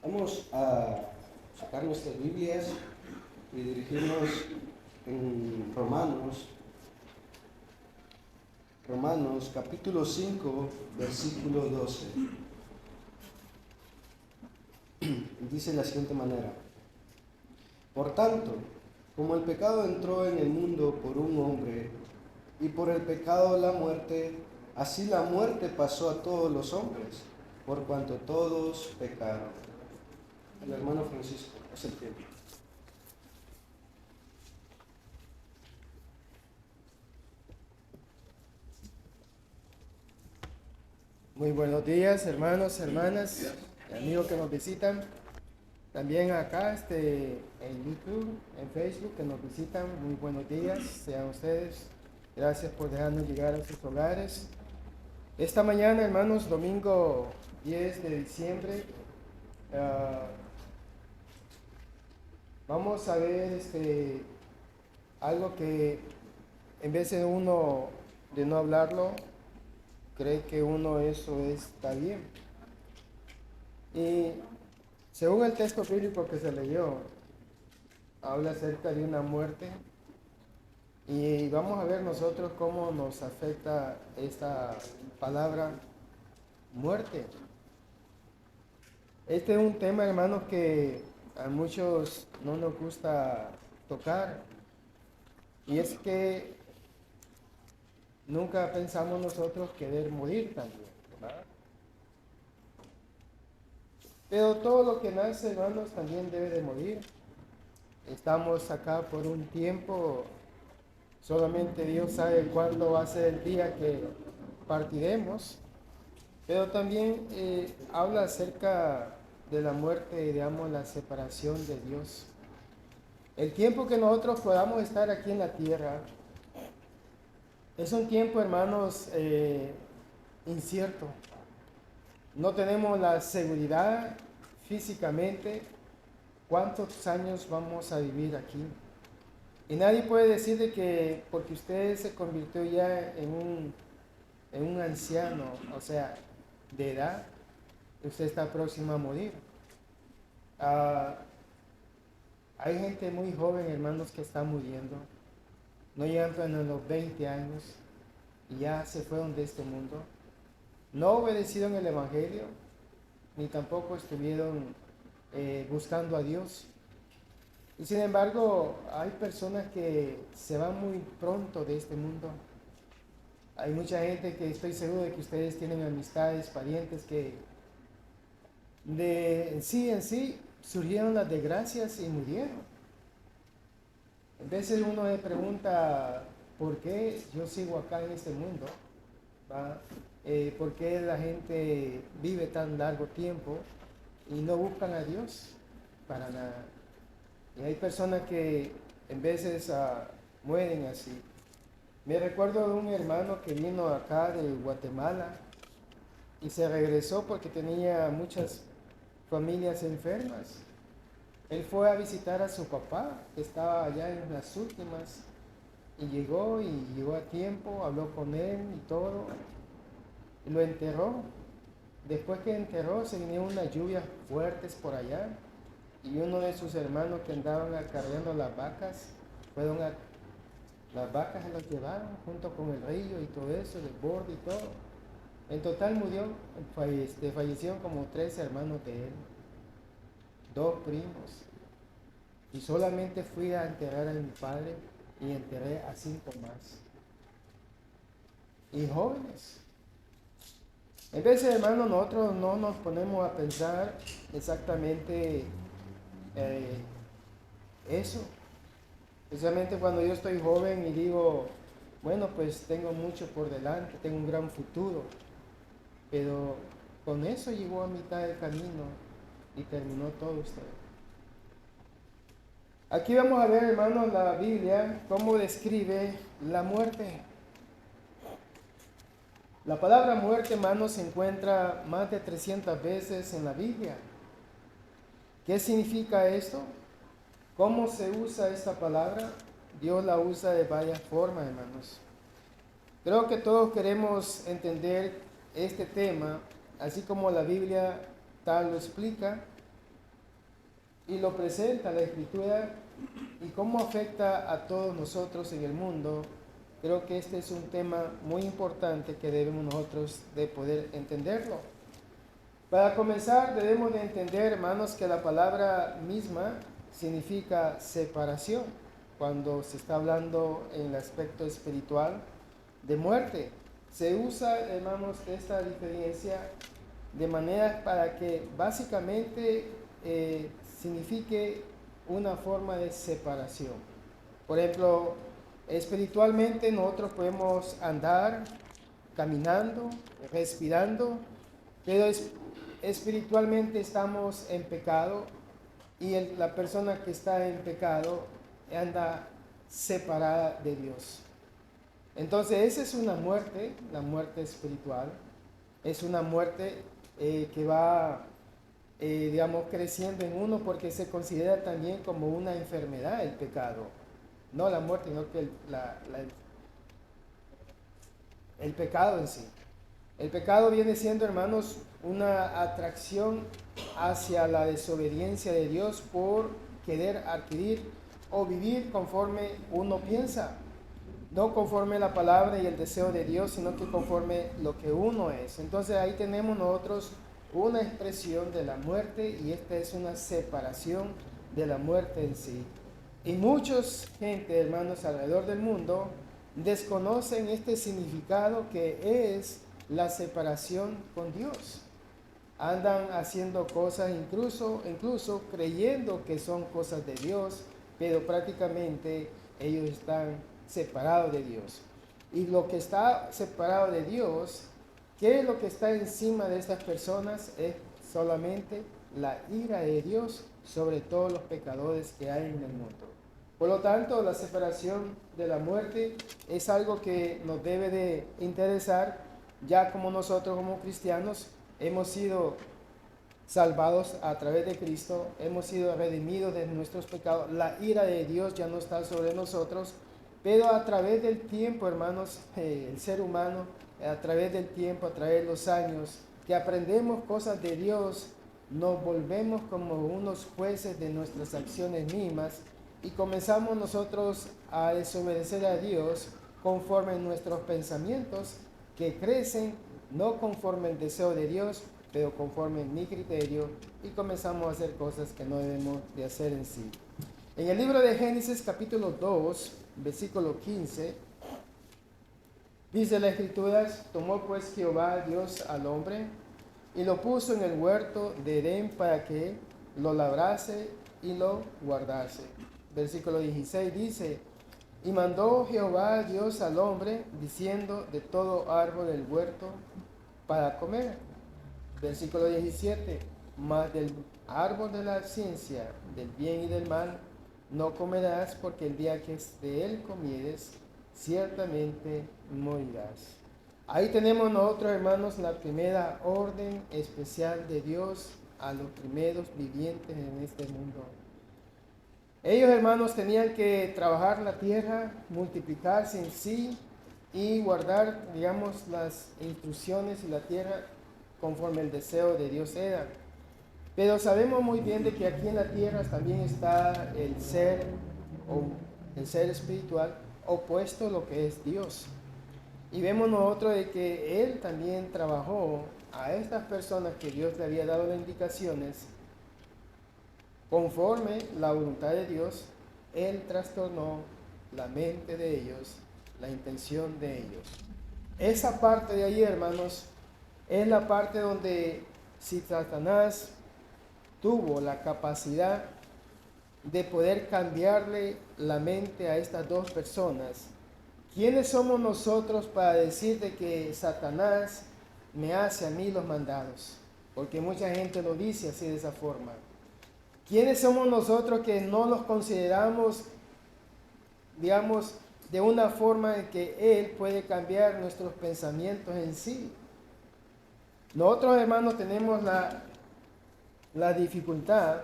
Vamos a sacar nuestras Biblias y dirigirnos en Romanos capítulo 5, versículo 12. Dice de la siguiente manera: Por tanto, como el pecado entró en el mundo por un hombre, y por el pecado la muerte, así la muerte pasó a todos los hombres, por cuanto todos pecaron. El hermano Francisco, es el tiempo. Muy buenos días, hermanos, hermanas, amigos que nos visitan. También acá en YouTube, en Facebook, que nos visitan. Muy buenos días, sean ustedes. Gracias por dejarnos llegar a sus hogares. Esta mañana, hermanos, domingo 10 de diciembre, vamos a ver algo que en vez de uno de no hablarlo, cree que uno eso está bien. Y según el texto bíblico que se leyó, habla acerca de una muerte y vamos a ver nosotros cómo nos afecta esta palabra muerte. Este es un tema, hermanos, que a muchos no nos gusta tocar, y es que nunca pensamos nosotros querer morir también, ¿verdad? Pero todo lo que nace, hermanos, también debe de morir. Estamos acá por un tiempo, solamente Dios sabe cuándo va a ser el día que partiremos, pero también habla acerca de la muerte, digamos, la separación de Dios. El tiempo que nosotros podamos estar aquí en la tierra es un tiempo, hermanos, incierto. No tenemos la seguridad físicamente cuántos años vamos a vivir aquí. Y nadie puede decir de que porque usted se convirtió ya en un anciano, o sea, de edad, usted está próximo a morir. Ah, hay gente muy joven, hermanos, que está muriendo. No llegan a los 20 años y ya se fueron de este mundo. No obedecieron el Evangelio, ni tampoco estuvieron buscando a Dios. Y sin embargo, hay personas que se van muy pronto de este mundo. Hay mucha gente que estoy seguro de que ustedes tienen amistades, parientes que en sí surgieron las desgracias y murieron. A veces uno se pregunta por qué yo sigo acá en este mundo, ¿va? ¿Por qué la gente vive tan largo tiempo y no buscan a Dios? Para nada. Y hay personas que en veces mueren así. Me recuerdo de un hermano que vino acá de Guatemala y se regresó porque tenía muchas familias enfermas. Él fue a visitar a su papá, que estaba allá en las últimas, y llegó a tiempo, habló con él y todo, y lo enterró. Después que enterró, se vinieron unas lluvias fuertes por allá, y uno de sus hermanos que andaban acarreando las vacas, las vacas se las llevaron junto con el río y todo eso, el borde y todo. En total fallecieron como 3 hermanos de él, 2 primos. Y solamente fui a enterrar a mi padre y enterré a 5 más. Y jóvenes. Entonces, hermano, nosotros no nos ponemos a pensar exactamente eh, eso. Especialmente cuando yo estoy joven y digo, bueno, pues tengo mucho por delante, tengo un gran futuro. Pero con eso llegó a mitad del camino y terminó todo usted. Aquí vamos a ver, hermanos, la Biblia, cómo describe la muerte. La palabra muerte, hermanos, se encuentra más de 300 veces en la Biblia. ¿Qué significa esto? ¿Cómo se usa esta palabra? Dios la usa de varias formas, hermanos. Creo que todos queremos entender este tema, así como la Biblia tal lo explica, y lo presenta la Escritura y cómo afecta a todos nosotros en el mundo, creo que este es un tema muy importante que debemos nosotros de poder entenderlo. Para comenzar, debemos de entender, hermanos, que la palabra misma significa separación, cuando se está hablando en el aspecto espiritual de muerte. Se usa, hermanos, esta diferencia de manera para que básicamente signifique una forma de separación. Por ejemplo, espiritualmente nosotros podemos andar caminando, respirando, pero espiritualmente estamos en pecado y la persona que está en pecado anda separada de Dios. Entonces esa es una muerte, la muerte espiritual. Es una muerte que va, digamos, creciendo en uno porque se considera también como una enfermedad el pecado. No la muerte, sino que el pecado en sí. El pecado viene siendo, hermanos, una atracción hacia la desobediencia de Dios por querer adquirir o vivir conforme uno piensa. No conforme la palabra y el deseo de Dios, sino que conforme lo que uno es. Entonces ahí tenemos nosotros una expresión de la muerte y esta es una separación de la muerte en sí. Y muchos gente, hermanos, alrededor del mundo desconocen este significado que es la separación con Dios. Andan haciendo cosas incluso creyendo que son cosas de Dios, pero prácticamente ellos están separados de Dios. Y lo que está separado de Dios, ¿qué es lo que está encima de estas personas? Es solamente la ira de Dios sobre todos los pecadores que hay en el mundo. Por lo tanto, la separación de la muerte es algo que nos debe de interesar, ya como nosotros como cristianos hemos sido salvados a través de Cristo, hemos sido redimidos de nuestros pecados, la ira de Dios ya no está sobre nosotros, pero a través del tiempo, hermanos, el ser humano, a través del tiempo, a través de los años, que aprendemos cosas de Dios, nos volvemos como unos jueces de nuestras acciones mismas y comenzamos nosotros a desobedecer a Dios conforme a nuestros pensamientos que crecen, no conforme al deseo de Dios, pero conforme a mi criterio, y comenzamos a hacer cosas que no debemos de hacer en sí. En el libro de Génesis capítulo 2, versículo 15, dice la Escritura: tomó pues Jehová Dios al hombre y lo puso en el huerto de Edén para que lo labrase y lo guardase. Versículo 16 dice: y mandó Jehová Dios al hombre, diciendo: de todo árbol del huerto para comer. Versículo 17: mas del árbol de la ciencia del bien y del mal no comerás, porque el día que de él comieres, ciertamente morirás. Ahí tenemos nosotros, hermanos, la primera orden especial de Dios a los primeros vivientes en este mundo. Ellos, hermanos, tenían que trabajar la tierra, multiplicarse en sí y guardar, digamos, las instrucciones y la tierra conforme el deseo de Dios era. Pero sabemos muy bien de que aquí en la tierra también está el ser espiritual opuesto a lo que es Dios. Y vemos nosotros de que Él también trabajó a estas personas que Dios le había dado las indicaciones conforme la voluntad de Dios. Él trastornó la mente de ellos, la intención de ellos. Esa parte de ahí, hermanos, es la parte donde si Satanás tuvo la capacidad de poder cambiarle la mente a estas dos personas, ¿quiénes somos nosotros para decir de que Satanás me hace a mí los mandados? Porque mucha gente lo dice así, de esa forma. ¿Quiénes somos nosotros que no los consideramos, digamos, de una forma en que Él puede cambiar nuestros pensamientos en sí? Nosotros, hermanos, tenemos la dificultad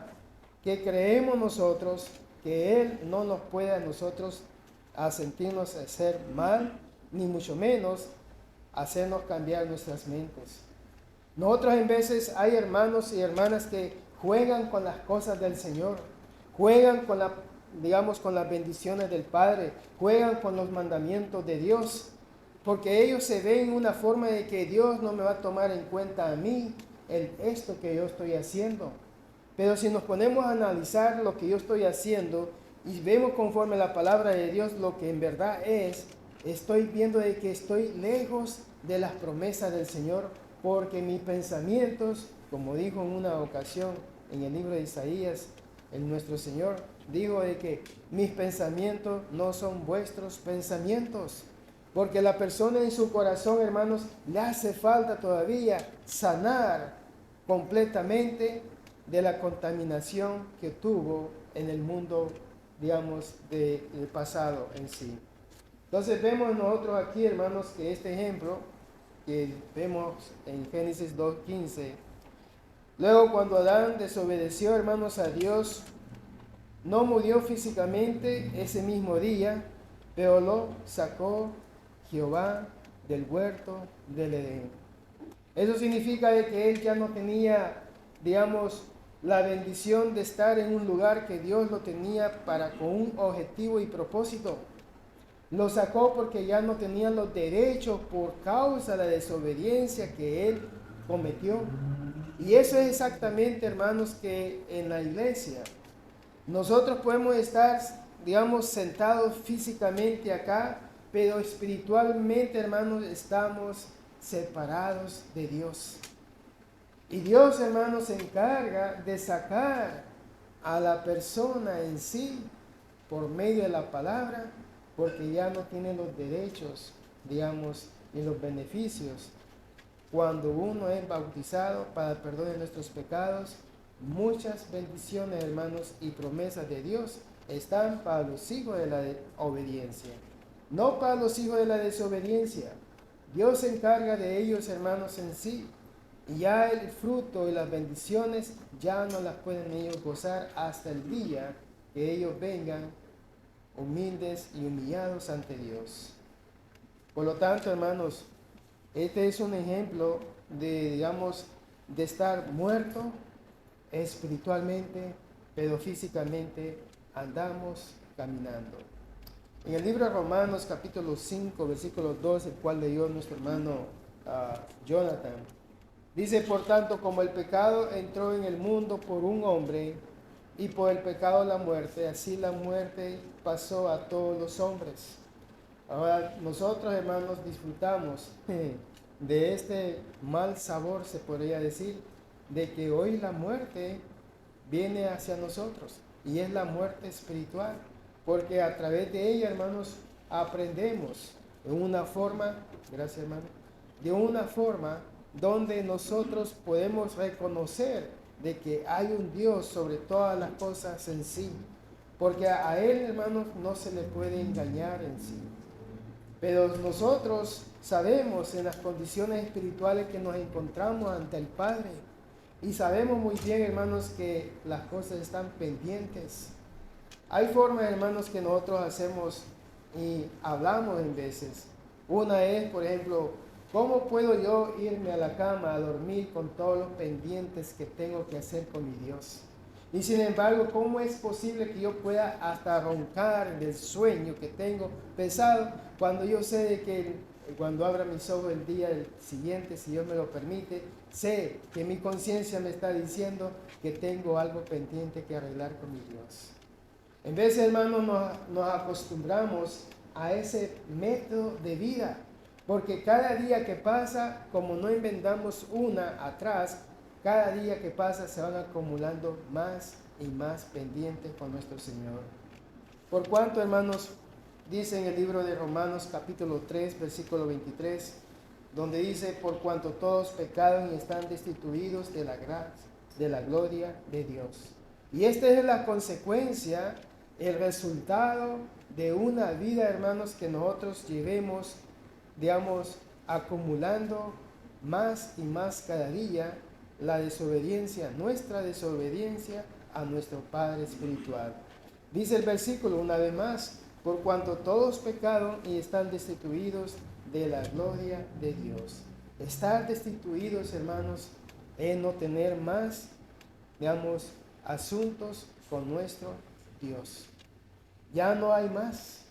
que creemos nosotros que Él no nos puede a nosotros a sentirnos hacer mal, ni mucho menos hacernos cambiar nuestras mentes. Nosotros en veces hay hermanos y hermanas que juegan con las cosas del Señor, juegan con con las bendiciones del Padre, juegan con los mandamientos de Dios, porque ellos se ven una forma de que Dios no me va a tomar en cuenta a mí esto que yo estoy haciendo. Pero si nos ponemos a analizar lo que yo estoy haciendo y vemos conforme la palabra de Dios lo que en verdad es, estoy viendo de que estoy lejos de las promesas del Señor, porque mis pensamientos, como dijo en una ocasión en el libro de Isaías, nuestro Señor dijo de que mis pensamientos no son vuestros pensamientos, porque la persona en su corazón, hermanos, le hace falta todavía sanar completamente de la contaminación que tuvo en el mundo, del pasado en sí. Entonces vemos nosotros aquí, hermanos, que este ejemplo que vemos en Génesis 2:15, luego cuando Adán desobedeció, hermanos, a Dios, no murió físicamente ese mismo día, pero lo sacó Jehová del huerto del Edén. Eso significa de que él ya no tenía, la bendición de estar en un lugar que Dios lo tenía con un objetivo y propósito. Lo sacó porque ya no tenía los derechos por causa de la desobediencia que él cometió. Y eso es exactamente, hermanos, que en la iglesia nosotros podemos estar, sentados físicamente acá, pero espiritualmente, hermanos, estamos separados de Dios. Y Dios, hermanos, se encarga de sacar a la persona en sí por medio de la palabra, porque ya no tiene los derechos, ni los beneficios. Cuando uno es bautizado para el perdón de nuestros pecados, muchas bendiciones, hermanos, y promesas de Dios están para los hijos de la obediencia, no para los hijos de la desobediencia. Dios se encarga de ellos, hermanos, en sí. Y ya el fruto y las bendiciones ya no las pueden ellos gozar hasta el día que ellos vengan humildes y humillados ante Dios. Por lo tanto, hermanos, este es un ejemplo de estar muerto espiritualmente, pero físicamente andamos caminando. En el libro de Romanos, capítulo 5, versículo 2, el cual leyó nuestro hermano Jonathan, dice: por tanto, como el pecado entró en el mundo por un hombre, y por el pecado la muerte, así la muerte pasó a todos los hombres. Ahora nosotros, hermanos, disfrutamos de este mal sabor, se podría decir, de que hoy la muerte viene hacia nosotros, y es la muerte espiritual, porque a través de ella, hermanos, aprendemos de una forma, gracias hermano, de una forma donde nosotros podemos reconocer de que hay un Dios sobre todas las cosas en sí, porque a Él, hermanos, no se le puede engañar en sí. Pero nosotros sabemos en las condiciones espirituales que nos encontramos ante el Padre, y sabemos muy bien, hermanos, que las cosas están pendientes. Hay formas, hermanos, que nosotros hacemos y hablamos en veces. Una es, por ejemplo, ¿cómo puedo yo irme a la cama a dormir con todos los pendientes que tengo que hacer con mi Dios? Y sin embargo, ¿cómo es posible que yo pueda hasta roncar del sueño que tengo pesado, cuando yo sé de que cuando abra mis ojos el día siguiente, si Dios me lo permite, sé que mi conciencia me está diciendo que tengo algo pendiente que arreglar con mi Dios? En vez, hermanos, nos acostumbramos a ese método de vida, porque cada día que pasa, como no inventamos una atrás, cada día que pasa se van acumulando más y más pendientes con nuestro Señor. Por cuanto, hermanos, dice en el libro de Romanos capítulo 3, versículo 23, donde dice: por cuanto todos pecaron y están destituidos de la gracia, de la gloria de Dios. Y esta es la consecuencia, el resultado de una vida, hermanos, que nosotros llevemos, acumulando más y más cada día la desobediencia, nuestra desobediencia a nuestro Padre espiritual. Dice el versículo una vez más: por cuanto todos pecaron y están destituidos de la gloria de Dios. Estar destituidos, hermanos, es no tener más digamos, asuntos con nuestro Dios. Ya no hay más.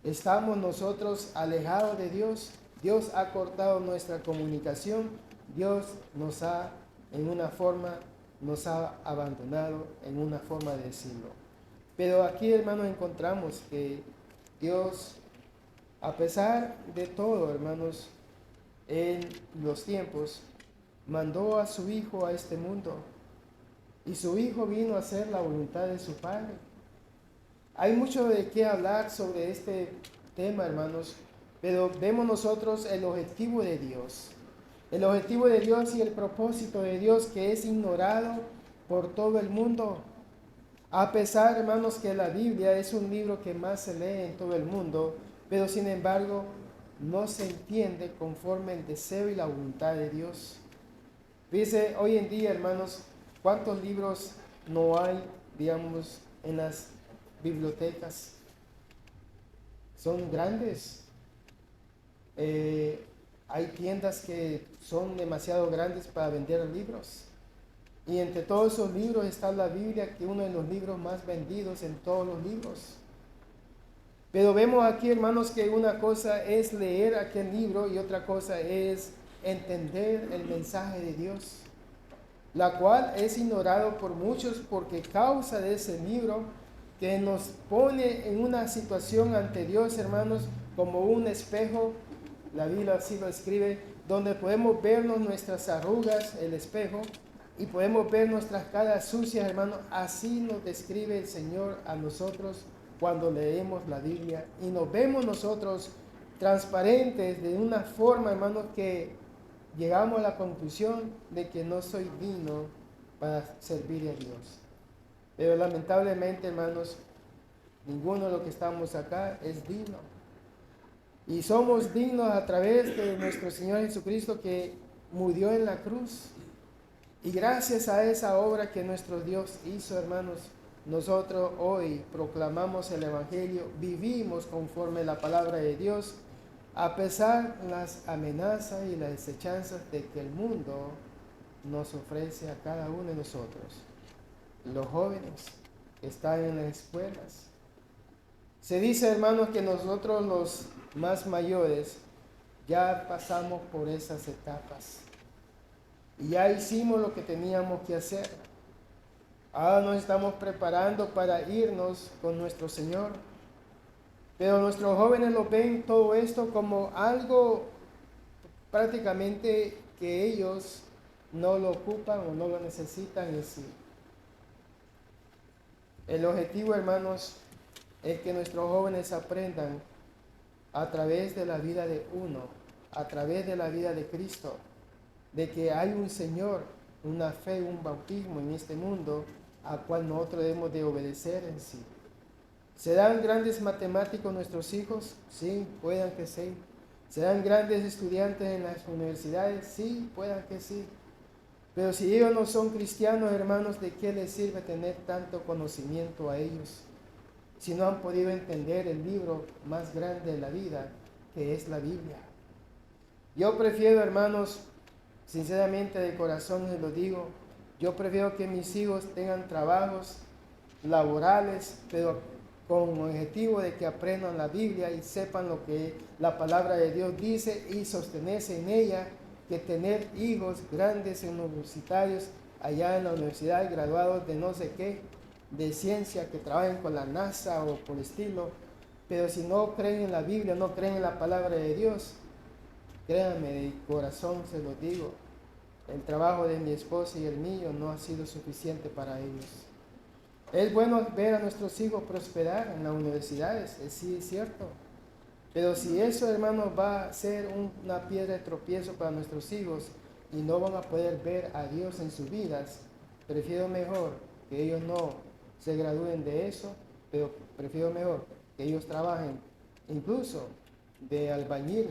Estamos nosotros alejados de Dios. Dios ha cortado nuestra comunicación. Dios nos ha, en una forma, nos ha abandonado, en una forma de decirlo. Pero aquí, hermanos, encontramos que Dios, a pesar de todo, hermanos, en los tiempos, mandó a su Hijo a este mundo. Y su Hijo vino a hacer la voluntad de su Padre. Hay mucho de qué hablar sobre este tema, hermanos, pero vemos nosotros el objetivo de Dios. El objetivo de Dios y el propósito de Dios que es ignorado por todo el mundo. A pesar, hermanos, que la Biblia es un libro que más se lee en todo el mundo, pero sin embargo no se entiende conforme el deseo y la voluntad de Dios. Dice, hoy en día, hermanos, ¿cuántos libros no hay, digamos, en las bibliotecas? Son grandes. Hay tiendas que son demasiado grandes para vender libros. Y entre todos esos libros está la Biblia, que es uno de los libros más vendidos en todos los libros. Pero vemos aquí, hermanos, que una cosa es leer aquel libro y otra cosa es entender el mensaje de Dios, la cual es ignorado por muchos porque causa de ese libro que nos pone en una situación ante Dios, hermanos, como un espejo. La Biblia así lo escribe, donde podemos vernos nuestras arrugas, el espejo, y podemos ver nuestras caras sucias, hermanos. Así nos describe el Señor a nosotros cuando leemos la Biblia y nos vemos nosotros transparentes de una forma, hermanos, que llegamos a la conclusión de que no soy digno para servir a Dios. Pero lamentablemente, hermanos, ninguno de los que estamos acá es digno. Y somos dignos a través de nuestro Señor Jesucristo, que murió en la cruz. Y gracias a esa obra que nuestro Dios hizo, hermanos, nosotros hoy proclamamos el Evangelio, vivimos conforme a la palabra de Dios, a pesar de las amenazas y las desechanzas de que el mundo nos ofrece a cada uno de nosotros. Los jóvenes que están en las escuelas. Se dice, hermanos, que nosotros los más mayores ya pasamos por esas etapas. Y ya hicimos lo que teníamos que hacer. Ahora nos estamos preparando para irnos con nuestro Señor. Pero nuestros jóvenes lo ven todo esto como algo prácticamente que ellos no lo ocupan o no lo necesitan en sí. El objetivo, hermanos, es que nuestros jóvenes aprendan a través de la vida de uno, a través de la vida de Cristo, de que hay un Señor, una fe, un bautismo en este mundo al cual nosotros debemos de obedecer en sí. ¿Serán grandes matemáticos nuestros hijos? Sí, puedan que sí. ¿Serán grandes estudiantes en las universidades? Sí, puedan que sí. Pero si ellos no son cristianos, hermanos, ¿de qué les sirve tener tanto conocimiento a ellos? Si no han podido entender el libro más grande de la vida, que es la Biblia. Yo prefiero, hermanos, sinceramente de corazón les lo digo, yo prefiero que mis hijos tengan trabajos laborales, pero con el objetivo de que aprendan la Biblia y sepan lo que la palabra de Dios dice y sostenerse en ella, que tener hijos grandes universitarios allá en la universidad, graduados de no sé qué, de ciencia, que trabajen con la NASA o por el estilo, pero si no creen en la Biblia, no creen en la palabra de Dios, créanme, de corazón se lo digo, el trabajo de mi esposa y el mío no ha sido suficiente para ellos. Es bueno ver a nuestros hijos prosperar en las universidades, sí es cierto, pero si eso, hermanos, va a ser una piedra de tropiezo para nuestros hijos y no van a poder ver a Dios en sus vidas, prefiero mejor que ellos no se gradúen de eso, pero prefiero mejor que ellos trabajen incluso de albañil,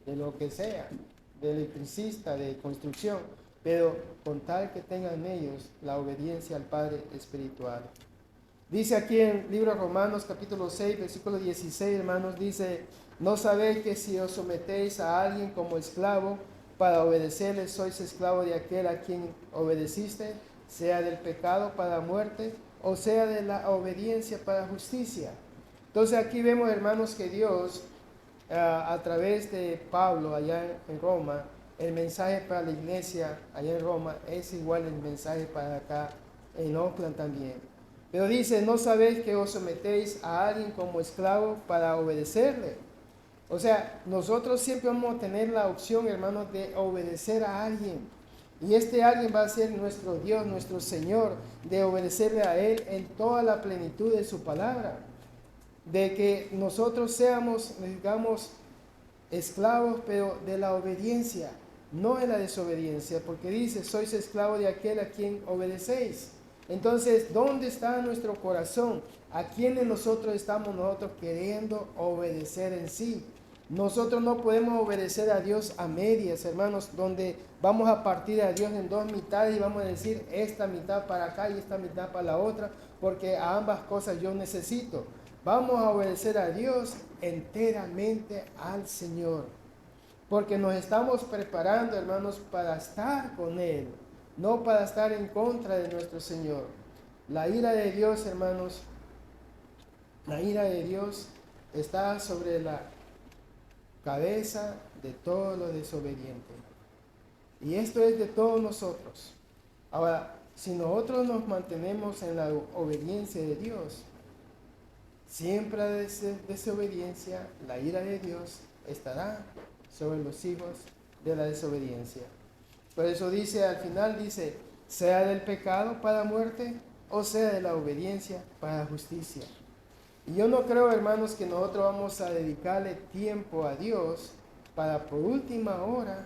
de lo que sea, de electricista, de construcción, pero con tal que tengan ellos la obediencia al Padre espiritual. Dice aquí en el libro de Romanos capítulo 6, versículo 16, hermanos, dice: ¿no sabéis que si os sometéis a alguien como esclavo para obedecerle, sois esclavo de aquel a quien obedeciste, sea del pecado para muerte, o sea de la obediencia para justicia. Entonces aquí vemos, hermanos, que Dios, a través de Pablo allá en Roma, el mensaje para la iglesia allá en Roma es igual el mensaje para acá en Oakland también. Pero dice, ¿no sabéis que os sometéis a alguien como esclavo para obedecerle? O sea, nosotros siempre vamos a tener la opción, hermanos, de obedecer a alguien. Y este alguien va a ser nuestro Dios, nuestro Señor, de obedecerle a Él en toda la plenitud de su palabra. De que nosotros seamos, digamos, esclavos, pero de la obediencia, no de la desobediencia, porque dice, sois esclavos de aquel a quien obedecéis. Entonces, ¿dónde está nuestro corazón? ¿A quiénes nosotros estamos queriendo obedecer en sí? Nosotros no podemos obedecer a Dios a medias, hermanos, donde vamos a partir a Dios en dos mitades y vamos a decir esta mitad para acá y esta mitad para la otra, porque a ambas cosas yo necesito. Vamos a obedecer a Dios enteramente al Señor, porque nos estamos preparando, hermanos, para estar con Él, no para estar en contra de nuestro Señor. La ira de Dios, hermanos, la ira de Dios está sobre la cabeza de todos los desobedientes. Y esto es de todos nosotros. Ahora, si nosotros nos mantenemos en la obediencia de Dios, siempre de desobediencia, la ira de Dios estará sobre los hijos de la desobediencia. Por eso dice, al final dice, sea del pecado para muerte o sea de la obediencia para justicia. Y yo no creo, hermanos, que nosotros vamos a dedicarle tiempo a Dios para por última hora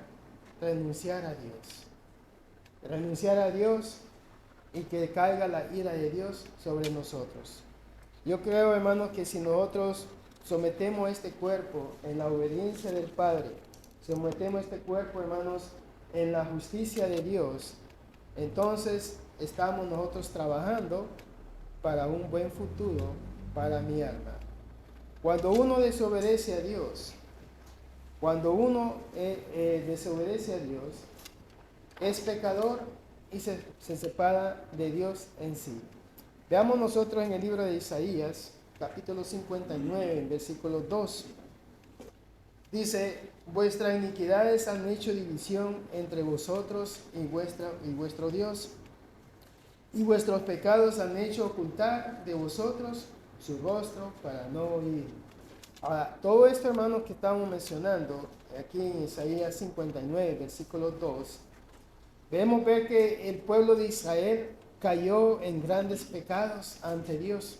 renunciar a Dios. Renunciar a Dios y que caiga la ira de Dios sobre nosotros. Yo creo, hermanos, que si nosotros sometemos este cuerpo en la obediencia del Padre, sometemos este cuerpo, hermanos, en la justicia de Dios, entonces estamos nosotros trabajando para un buen futuro para mi alma. Cuando uno desobedece a Dios, cuando uno desobedece a Dios, es pecador y se separa de Dios en sí. Veamos nosotros en el libro de Isaías, capítulo 59, versículo 2. Dice, vuestras iniquidades han hecho división entre vosotros y vuestro Dios, y vuestros pecados han hecho ocultar de vosotros su rostro para no oír. Ahora, todo esto, hermanos, que estamos mencionando aquí en Isaías 59, versículo 2, debemos ver que el pueblo de Israel cayó en grandes pecados ante Dios.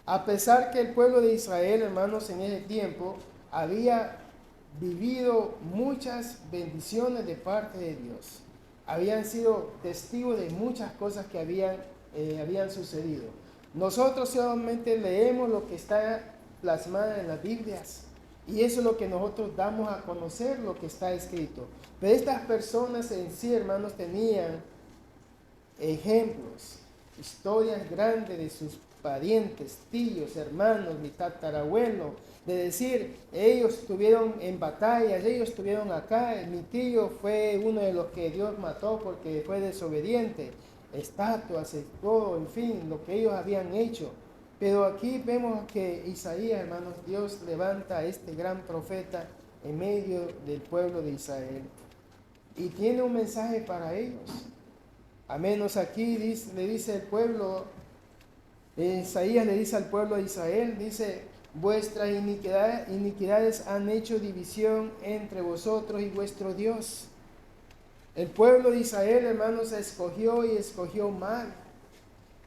A pesar que el pueblo de Israel, hermanos, en ese tiempo había vivido muchas bendiciones de parte de Dios. Habían sido testigos de muchas cosas que habían sucedido. Nosotros solamente leemos lo que está plasmado en las Biblias. Y eso es lo que nosotros damos a conocer, lo que está escrito. Pero estas personas en sí, hermanos, tenían ejemplos, historias grandes de sus parientes, tíos, hermanos, mi tatarabuelo, de decir, ellos estuvieron en batallas, ellos estuvieron acá, mi tío fue uno de los que Dios mató porque fue desobediente, estatuas, todo, en fin, lo que ellos habían hecho. Pero aquí vemos que Isaías, hermanos, Dios levanta a este gran profeta en medio del pueblo de Israel y tiene un mensaje para ellos. A menos aquí le dice el pueblo, Isaías le dice al pueblo de Israel, dice, vuestras iniquidades han hecho división entre vosotros y vuestro Dios. El pueblo de Israel, hermanos, escogió y escogió mal.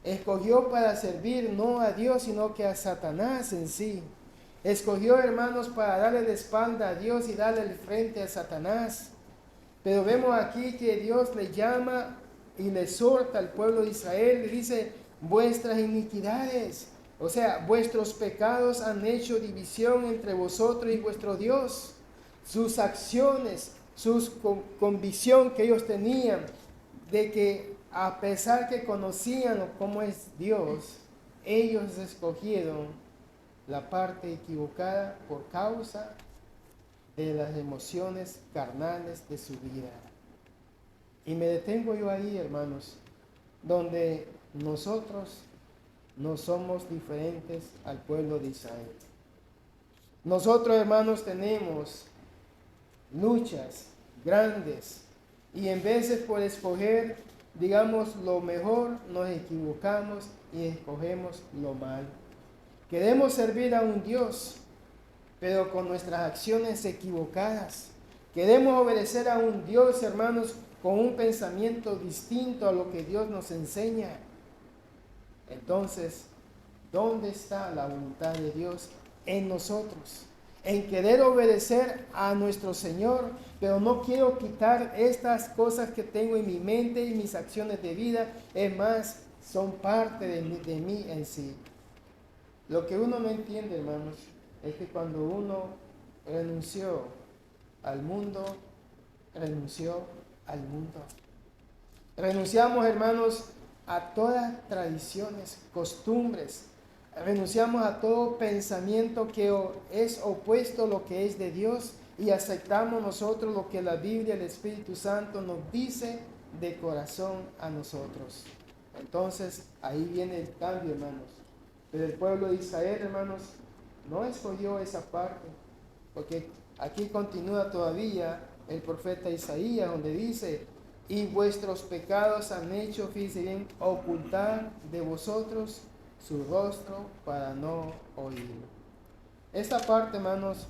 Escogió para servir no a Dios, sino que a Satanás en sí. Escogió, hermanos, para darle la espalda a Dios y darle el frente a Satanás. Pero vemos aquí que Dios le llama y le exhorta al pueblo de Israel, le dice, vuestras iniquidades, o sea, vuestros pecados han hecho división entre vosotros y vuestro Dios. Sus acciones, sus convicción que ellos tenían de que a pesar que conocían cómo es Dios, ellos escogieron la parte equivocada por causa de las emociones carnales de su vida. Y me detengo yo ahí, hermanos. donde nosotros no somos diferentes al pueblo de Israel. Nosotros, hermanos, tenemos luchas grandes y en veces por escoger, digamos, lo mejor, nos equivocamos y escogemos lo mal. Queremos servir a un Dios, pero con nuestras acciones equivocadas. Queremos obedecer a un Dios, hermanos, con un pensamiento distinto a lo que Dios nos enseña. Entonces, ¿dónde está la voluntad de Dios en nosotros? En querer obedecer a nuestro Señor, pero no quiero quitar estas cosas que tengo en mi mente y mis acciones de vida. Es más, son parte de mí en sí. Lo que uno no entiende, hermanos, es que cuando uno renunció al mundo, renunció al mundo. Renunciamos, hermanos, a todas tradiciones, costumbres. Renunciamos a todo pensamiento que es opuesto a lo que es de Dios y aceptamos nosotros lo que la Biblia, el Espíritu Santo nos dice de corazón a nosotros. Entonces, ahí viene el cambio, hermanos. Pero el pueblo de Israel, hermanos, no escogió esa parte, porque aquí continúa todavía el profeta Isaías, donde dice: y vuestros pecados han hecho, fíjense bien, ocultar de vosotros su rostro para no oír. Esta parte, hermanos,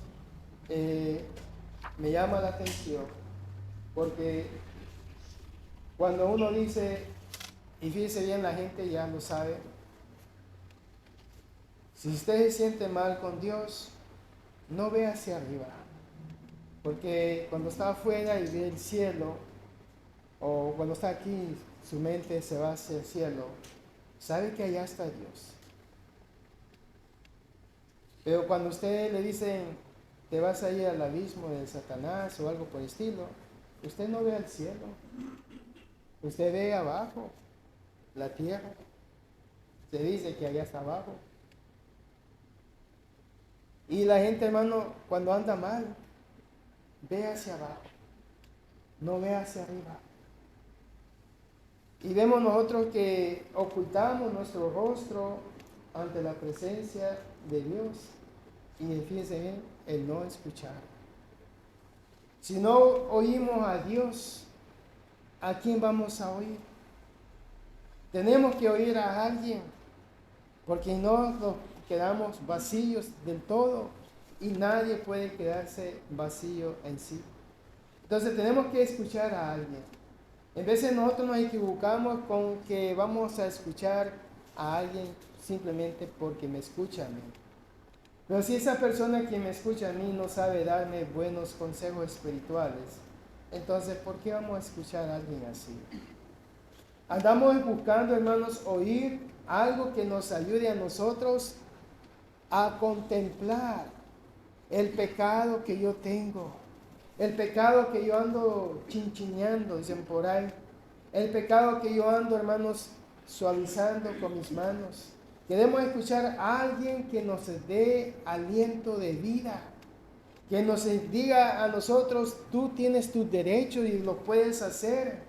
me llama la atención, porque cuando uno dice, y fíjese bien, la gente ya lo sabe, si usted se siente mal con Dios, no ve hacia arriba, porque cuando está afuera y ve el cielo, o cuando está aquí, su mente se va hacia el cielo, sabe que allá está Dios. Pero cuando usted le dicen, te vas a ir al abismo de Satanás o algo por el estilo, usted no ve al cielo, usted ve abajo, la tierra, se dice que allá está abajo. Y la gente, hermano, cuando anda mal, ve hacia abajo, no ve hacia arriba. Y vemos nosotros que ocultamos nuestro rostro ante la presencia de Dios. Y fíjense bien, el no escuchar. Si no oímos a Dios, ¿a quién vamos a oír? Tenemos que oír a alguien, porque no nos quedamos vacíos del todo y nadie puede quedarse vacío en sí. Entonces tenemos que escuchar a alguien. En veces nosotros nos equivocamos con que vamos a escuchar a alguien simplemente porque me escucha a mí. Pero si esa persona que me escucha a mí no sabe darme buenos consejos espirituales, entonces ¿por qué vamos a escuchar a alguien así? Andamos buscando, hermanos, oír algo que nos ayude a nosotros a contemplar el pecado que yo tengo, el pecado que yo ando chinchineando, dicen por ahí, el pecado que yo ando, hermanos, suavizando con mis manos. Queremos escuchar a alguien que nos dé aliento de vida, que nos diga a nosotros, tú tienes tus derechos y lo puedes hacer.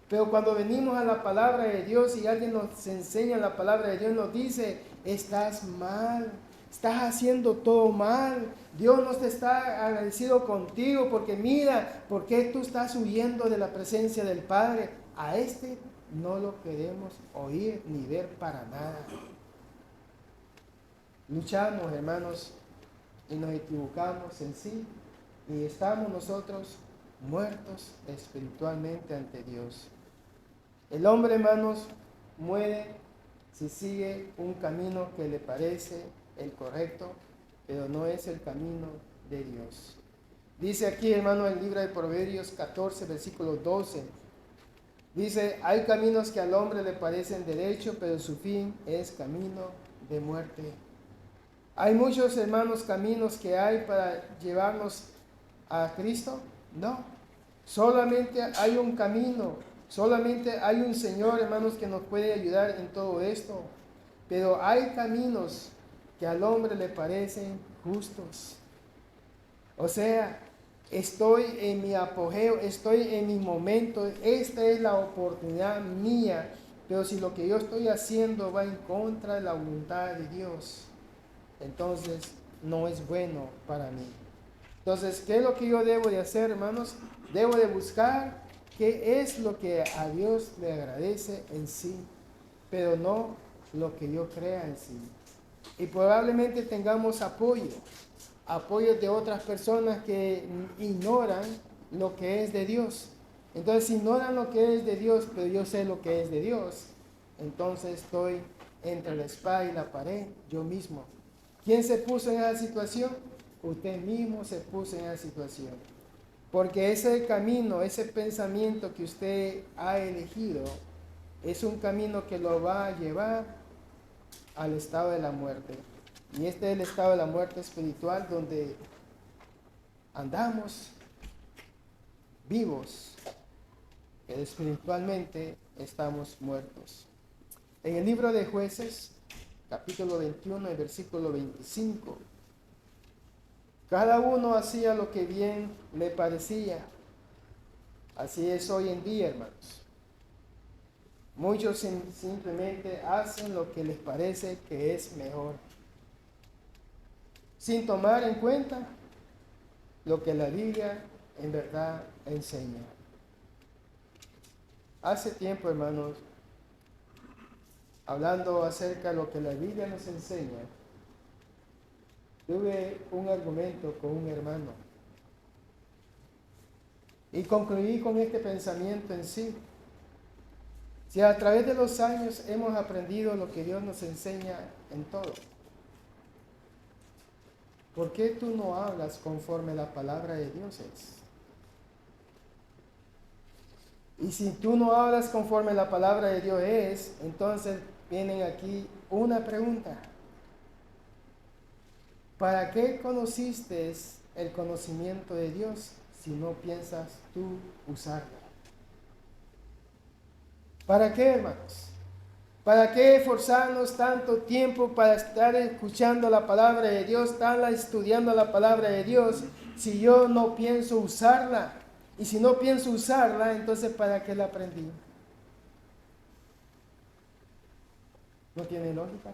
Pero cuando venimos a la palabra de Dios y alguien nos enseña la palabra de Dios, nos dice, estás mal, estás haciendo todo mal, Dios no te está agradecido contigo porque mira, ¿por qué tú estás huyendo de la presencia del Padre? A este no lo queremos oír ni ver para nada. Luchamos, hermanos, y nos equivocamos en sí, y estamos nosotros muertos espiritualmente ante Dios. El hombre, hermanos, muere si sigue un camino que le parece el correcto, pero no es el camino de Dios. Dice aquí, hermano, el libro de Proverbios 14, versículo 12. Dice, hay caminos que al hombre le parecen derecho, pero su fin es camino de muerte. ¿Hay muchos, hermanos, caminos que hay para llevarnos a Cristo? No. Solamente hay un camino. Solamente hay un Señor, hermanos, que nos puede ayudar en todo esto. Pero hay caminos que al hombre le parecen justos. O sea, estoy en mi apogeo, estoy en mi momento. Esta es la oportunidad mía Pero si lo que yo estoy haciendo va en contra de la voluntad de Dios, entonces no es bueno para mí. Entonces, ¿qué es lo que yo debo de hacer, hermanos? Debo de buscar qué es lo que a Dios le agradece en sí, pero no lo que yo crea en sí. Y probablemente tengamos apoyo de otras personas que ignoran lo que es de Dios. Entonces, si ignoran lo que es de Dios, pero yo sé lo que es de Dios, entonces estoy entre la espada y la pared, yo mismo. ¿Quién se puso en esa situación? Usted mismo se puso en esa situación. Porque ese camino, ese pensamiento que usted ha elegido, es un camino que lo va a llevar al estado de la muerte. Y este es el estado de la muerte espiritual donde andamos vivos, pero espiritualmente estamos muertos. En el libro de Jueces, capítulo 21 y versículo 25, cada uno hacía lo que bien le parecía. Así es hoy en día, hermanos. Muchos simplemente hacen lo que les parece que es mejor, sin tomar en cuenta lo que la Biblia en verdad enseña. Hace tiempo, hermanos, hablando acerca de lo que la Biblia nos enseña, tuve un argumento con un hermano y concluí con este pensamiento en sí. Si a través de los años hemos aprendido lo que Dios nos enseña en todo, ¿por qué tú no hablas conforme la palabra de Dios es? Y si tú no hablas conforme la palabra de Dios es, entonces vienen aquí una pregunta. ¿Para qué conociste el conocimiento de Dios si no piensas tú usarlo? ¿Para qué, hermanos? ¿Para qué esforzarnos tanto tiempo para estar escuchando la palabra de Dios, estar estudiando la palabra de Dios, si yo no pienso usarla? Y si no pienso usarla, entonces ¿para qué la aprendí? ¿No tiene lógica?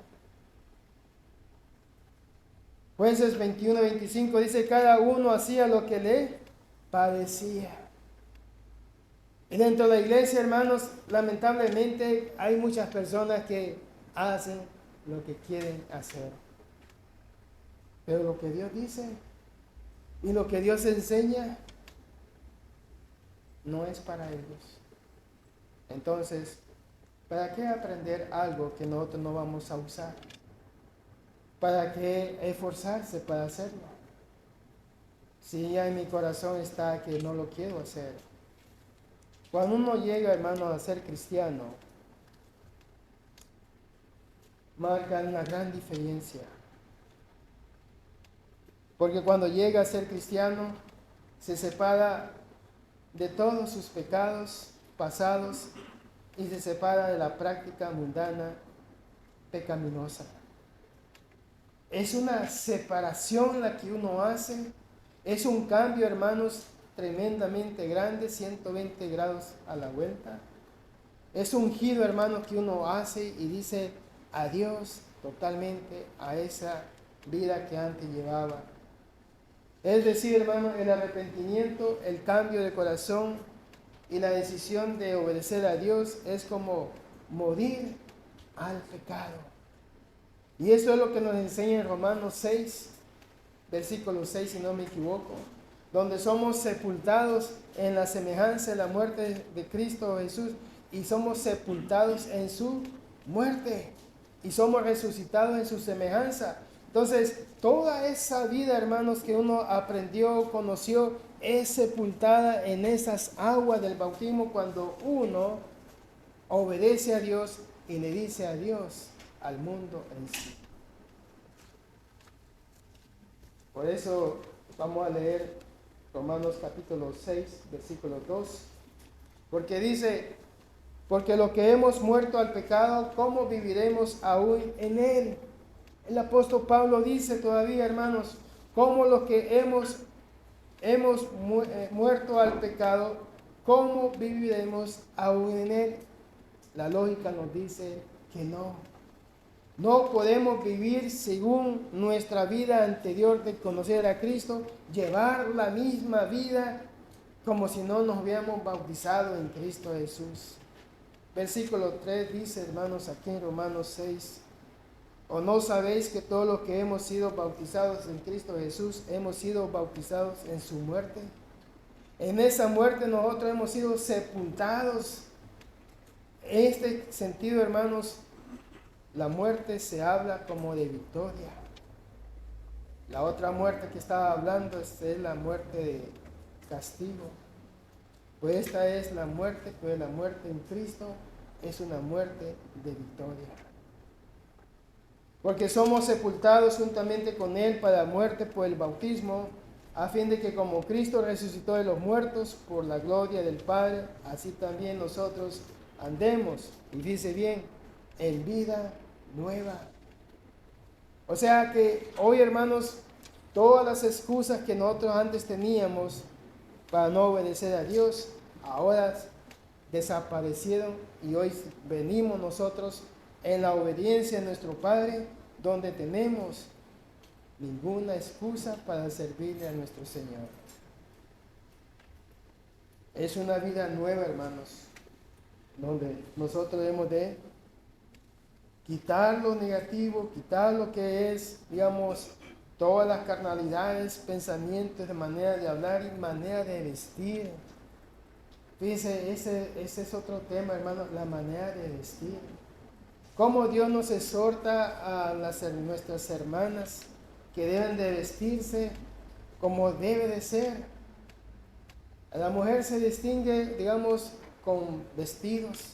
Jueces 21-25 dice, cada uno hacía lo que le parecía. Y dentro de la iglesia, hermanos, lamentablemente hay muchas personas que hacen lo que quieren hacer. Pero lo que Dios dice y lo que Dios enseña no es para ellos. Entonces, ¿para qué aprender algo que nosotros no vamos a usar? ¿Para qué esforzarse para hacerlo? Si ya en mi corazón está que no lo quiero hacer. Cuando uno llega, hermano, a ser cristiano, marca una gran diferencia. Porque cuando llega a ser cristiano, se separa de todos sus pecados pasados y se separa de la práctica mundana pecaminosa. Es una separación la que uno hace, es un cambio, hermanos, tremendamente grande, 120 grados a la vuelta. Es un giro, hermanos, que uno hace y dice adiós totalmente a esa vida que antes llevaba. Es decir, hermano, el arrepentimiento, el cambio de corazón y la decisión de obedecer a Dios es como morir al pecado. Y eso es lo que nos enseña en Romanos 6, versículo 6, si no me equivoco, donde somos sepultados en la semejanza de la muerte de Cristo Jesús y somos sepultados en su muerte y somos resucitados en su semejanza. Entonces, toda esa vida, hermanos, que uno aprendió, conoció, es sepultada en esas aguas del bautismo cuando uno obedece a Dios y le dice adiós al mundo en sí. Por eso vamos a leer Romanos capítulo 6, versículo 2, porque dice, porque lo que hemos muerto al pecado, ¿cómo viviremos aún en él? El apóstol Pablo dice todavía, hermanos, ¿cómo los que hemos muerto al pecado, cómo viviremos aún en él? la lógica nos dice que no. No podemos vivir según nuestra vida anterior de conocer a Cristo, llevar la misma vida como si no nos hubiéramos bautizado en Cristo Jesús. Versículo 3 dice, hermanos, aquí en Romanos 6, ¿o no sabéis que todos los que hemos sido bautizados en Cristo Jesús hemos sido bautizados en su muerte? En esa muerte nosotros hemos sido sepultados. En este sentido, hermanos, la muerte se habla como de victoria. La otra muerte que estaba hablando es la muerte de castigo. Pues esta es la muerte, pues la muerte en Cristo es una muerte de victoria. Porque somos sepultados juntamente con Él para la muerte por el bautismo, a fin de que como Cristo resucitó de los muertos por la gloria del Padre, así también nosotros andemos, y dice bien, en vida nueva. O sea que hoy, hermanos, todas las excusas que nosotros antes teníamos para no obedecer a Dios, ahora desaparecieron y hoy venimos nosotros en la obediencia a nuestro Padre, donde tenemos ninguna excusa para servirle a nuestro Señor. Es una vida nueva, hermanos, donde nosotros debemos de quitar lo negativo, quitar lo que es, digamos, todas las carnalidades, pensamientos, de manera de hablar y manera de vestir. Fíjense, ese es otro tema, hermano, la manera de vestir. Cómo Dios nos exhorta a nuestras hermanas que deben de vestirse como debe de ser. A la mujer se distingue, digamos, con vestidos.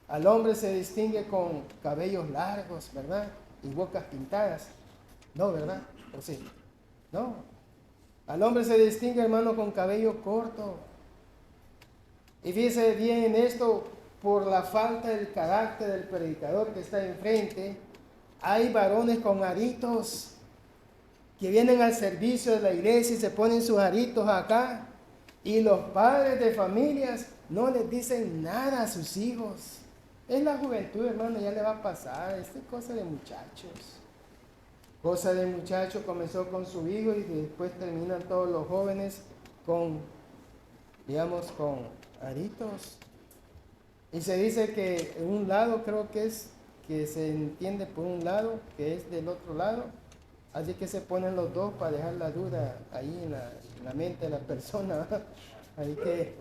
Al hombre se distingue con cabellos largos, ¿verdad? Y bocas pintadas. No, ¿verdad? ¿O sí? No. Al hombre se distingue, hermano, con cabello corto. Y fíjese bien en esto, por la falta del carácter del predicador que está enfrente, hay varones con aritos que vienen al servicio de la iglesia y se ponen sus aritos acá. Y los padres de familias no les dicen nada a sus hijos. Es la juventud, hermano, ya le va a pasar. Esta es cosa de muchachos. Cosa de muchachos, comenzó con su hijo y después terminan todos los jóvenes con, digamos, con aritos. Y se dice que en un lado creo que es, que se entiende por un lado, que es del otro lado. Así que se ponen los dos para dejar la duda ahí en la mente de la persona, ¿verdad? Así que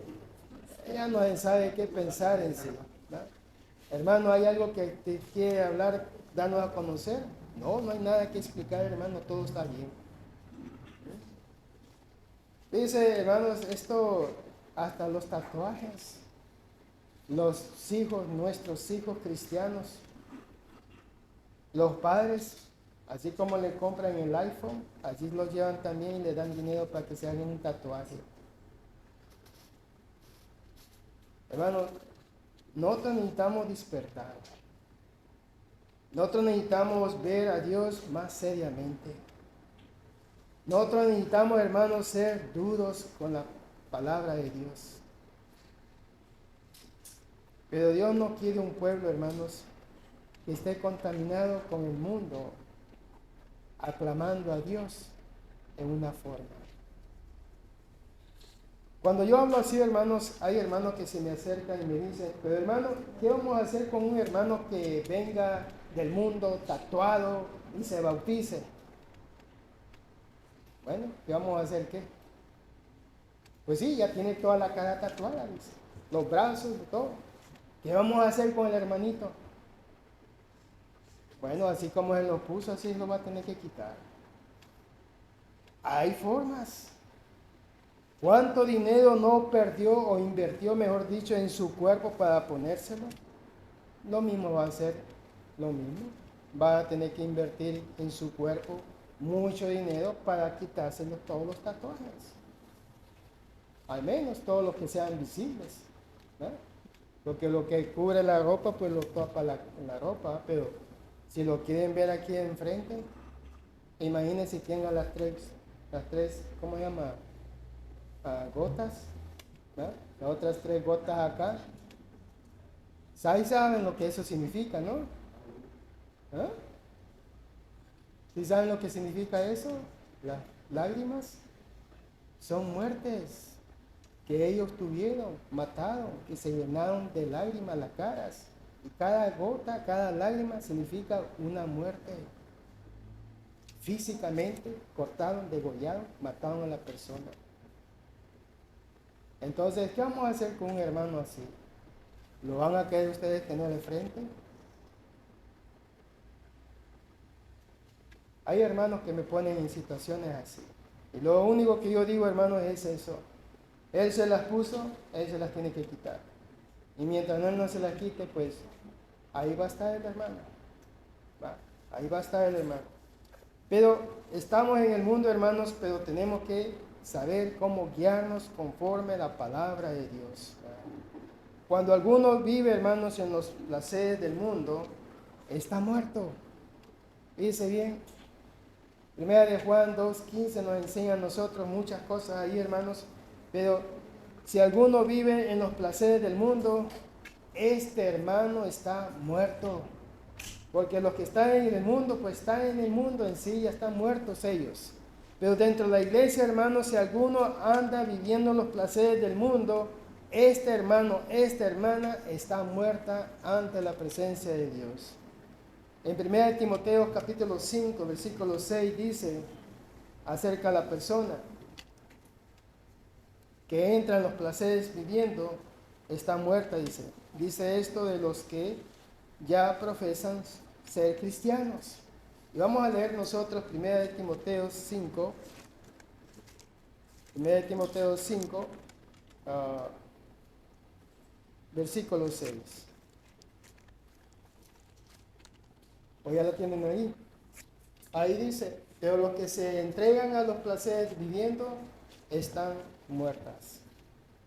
ella no sabe qué pensar en sí, ¿verdad? Hermano, ¿hay algo que te quiere hablar, darnos a conocer? No, no hay nada que explicar, hermano, todo está bien. Dice, hermanos, esto hasta los tatuajes, los hijos, nuestros hijos cristianos, los padres, así como le compran el iPhone, así los llevan también y le dan dinero para que se hagan un tatuaje. Hermano, nosotros necesitamos despertar. Nosotros necesitamos ver a Dios más seriamente. Nosotros necesitamos, hermanos, ser duros con la palabra de Dios. Pero Dios no quiere un pueblo, hermanos, que esté contaminado con el mundo, aclamando a Dios en una forma. Cuando yo hablo así, hermanos, hay hermanos que se me acercan y me dicen, pero hermano, ¿qué vamos a hacer con un hermano que venga del mundo tatuado y se bautice? Bueno, ¿qué vamos a hacer? ¿Qué? Pues sí, ya tiene toda la cara tatuada, dice, los brazos y todo. ¿Qué vamos a hacer con el hermanito? Bueno, así como él lo puso, así lo va a tener que quitar. Hay formas. ¿Cuánto dinero no perdió o invirtió, mejor dicho, en su cuerpo para ponérselo? Lo mismo va a hacer, lo mismo. Va a tener que invertir en su cuerpo mucho dinero para quitárselo todos los tatuajes. Al menos todos los que sean visibles, ¿no? Porque lo que cubre la ropa, pues lo tapa la ropa, pero si lo quieren ver aquí enfrente, imagínense si tenga las tres, ¿cómo se llama? Gotas, ¿no? Las otras 3 gotas acá. Saben lo que eso significa, ¿no? ¿Ah? ¿Sí saben lo que significa eso? Las lágrimas son muertes que ellos tuvieron, mataron, que se llenaron de lágrimas las caras. Y cada gota, cada lágrima significa una muerte. Físicamente cortaron, degollaron, mataron a la persona. Entonces, ¿qué vamos a hacer con un hermano así? ¿Lo van a querer ustedes tener de frente? Hay hermanos que me ponen en situaciones así. Y lo único que yo digo, hermanos, es eso. Él se las puso, él se las tiene que quitar. Y mientras él no se las quite, pues ahí va a estar el hermano. Ahí va a estar el hermano. Pero estamos en el mundo, hermanos, pero tenemos que saber cómo guiarnos conforme a la palabra de Dios. Cuando alguno vive, hermanos, en los placeres del mundo, está muerto. Dice bien. Primera de Juan 2:15 nos enseña a nosotros muchas cosas ahí, hermanos. Pero si alguno vive en los placeres del mundo, este hermano está muerto. Porque los que están en el mundo, pues están en el mundo en sí, ya están muertos ellos. Pero dentro de la iglesia, hermanos, si alguno anda viviendo los placeres del mundo, este hermano, esta hermana está muerta ante la presencia de Dios. En 1 Timoteo capítulo 5, versículo 6 dice acerca de la persona que entra en los placeres viviendo, está muerta, dice. Dice esto de los que ya profesan ser cristianos. Y vamos a leer nosotros 1 Timoteo 5, 1 Timoteo 5, versículo 6. ¿O ya lo tienen ahí? Ahí dice, pero los que se entregan a los placeres viviendo están muertas.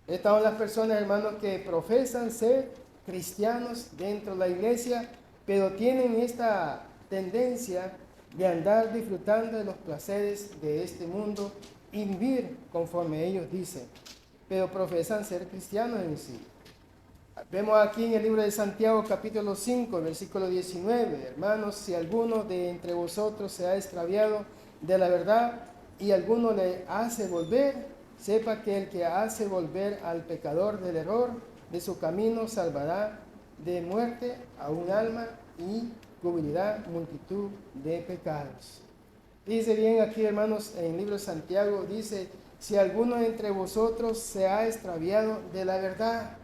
Estas son las personas, hermanos, que profesan ser cristianos dentro de la iglesia, pero tienen esta tendencia de andar disfrutando de los placeres de este mundo y vivir conforme ellos dicen, pero profesan ser cristianos en sí. Vemos aquí en el libro de Santiago capítulo 5, versículo 19, hermanos, si alguno de entre vosotros se ha extraviado de la verdad y alguno le hace volver, sepa que el que hace volver al pecador del error de su camino salvará de muerte a un alma y cubrirá multitud de pecados. Dice bien aquí, hermanos, en el libro de Santiago, dice, si alguno entre vosotros se ha extraviado de la verdad.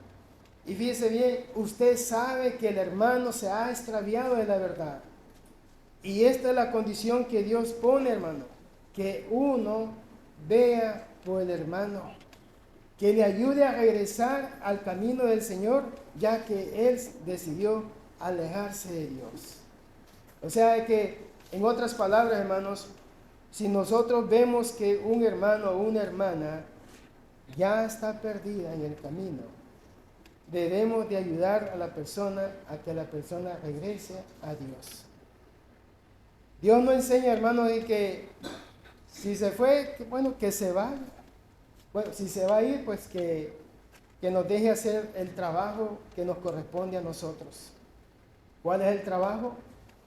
Y fíjese bien, usted sabe que el hermano se ha extraviado de la verdad. Y esta es la condición que Dios pone, hermano, que uno vea por el hermano, que le ayude a regresar al camino del Señor, ya que él decidió alejarse de Dios. O sea que, en otras palabras, hermanos, si nosotros vemos que un hermano o una hermana ya está perdida en el camino, debemos de ayudar a la persona a que la persona regrese a Dios. Dios nos enseña, hermanos, de que si se fue, que, bueno, que se vaya. Bueno, si se va a ir, pues que nos deje hacer el trabajo que nos corresponde a nosotros. ¿Cuál es el trabajo?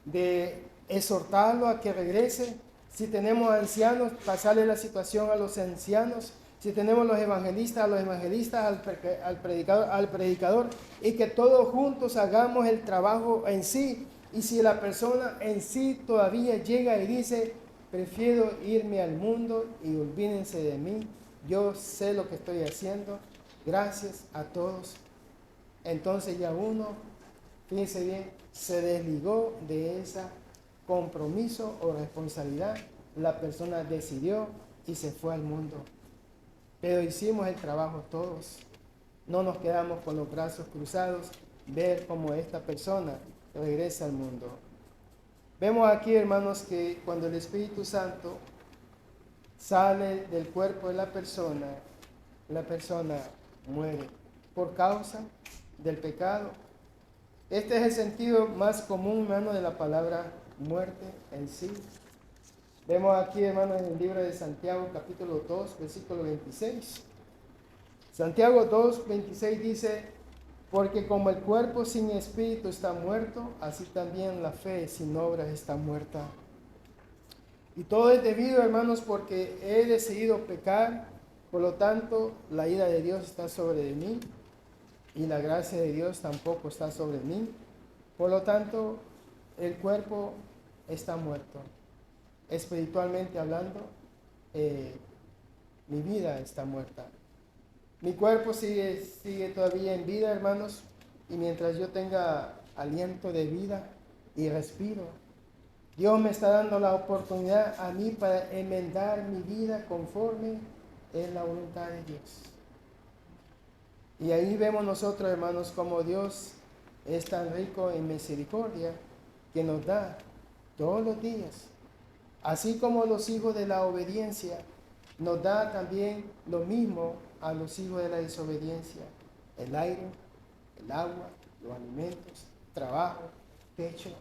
De exhortarlo a que regrese. Si tenemos ancianos, pasarle la situación a los ancianos. Si tenemos los evangelistas, a los evangelistas, al predicador, y que todos juntos hagamos el trabajo en sí. Y si la persona en sí todavía llega y dice, prefiero irme al mundo y olvídense de mí, yo sé lo que estoy haciendo, gracias a todos. Entonces ya uno, fíjense bien, se desligó de ese compromiso o responsabilidad. La persona decidió y se fue al mundo. Pero hicimos el trabajo todos. No nos quedamos con los brazos cruzados, ver cómo esta persona regresa al mundo. Vemos aquí, hermanos, que cuando el Espíritu Santo sale del cuerpo de la persona muere por causa del pecado. Este es el sentido más común, hermano, de la palabra muerte en sí. Vemos aquí, hermanos, en el libro de Santiago, capítulo 2, versículo 26. Santiago 2, 26 dice, Porque como el cuerpo sin espíritu está muerto, así también la fe sin obras está muerta. Y todo es debido, hermanos, porque he decidido pecar, por lo tanto, la ira de Dios está sobre mí y la gracia de Dios tampoco está sobre mí. Por lo tanto, el cuerpo está muerto. Espiritualmente hablando, mi vida está muerta. Mi cuerpo sigue todavía en vida, hermanos, y mientras yo tenga aliento de vida y respiro, Dios me está dando la oportunidad a mí para enmendar mi vida conforme en la voluntad de Dios. Y ahí vemos nosotros, hermanos, como Dios es tan rico en misericordia que nos da todos los días. Así como los hijos de la obediencia, nos da también lo mismo a los hijos de la desobediencia: el aire, el agua, los alimentos, trabajo, techo.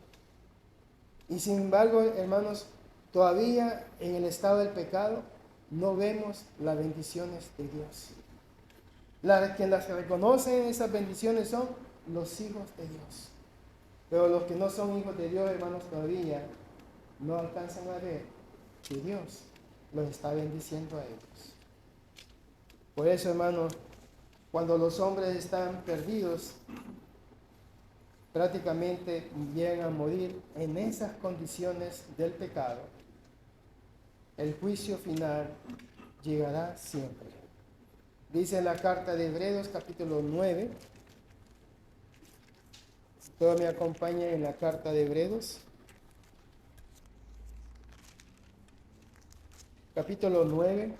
Y sin embargo, hermanos, todavía en el estado del pecado no vemos las bendiciones de Dios. Quienes las reconocen esas bendiciones son los hijos de Dios. Pero los que no son hijos de Dios, hermanos, todavía no alcanzan a ver que Dios los está bendiciendo a ellos. Por eso, hermanos, cuando los hombres están perdidos, prácticamente llegan a morir en esas condiciones del pecado, el juicio final llegará siempre. Dice en la carta de Hebreos capítulo 9, si todos me acompañan en la carta de Hebreos, capítulo 9,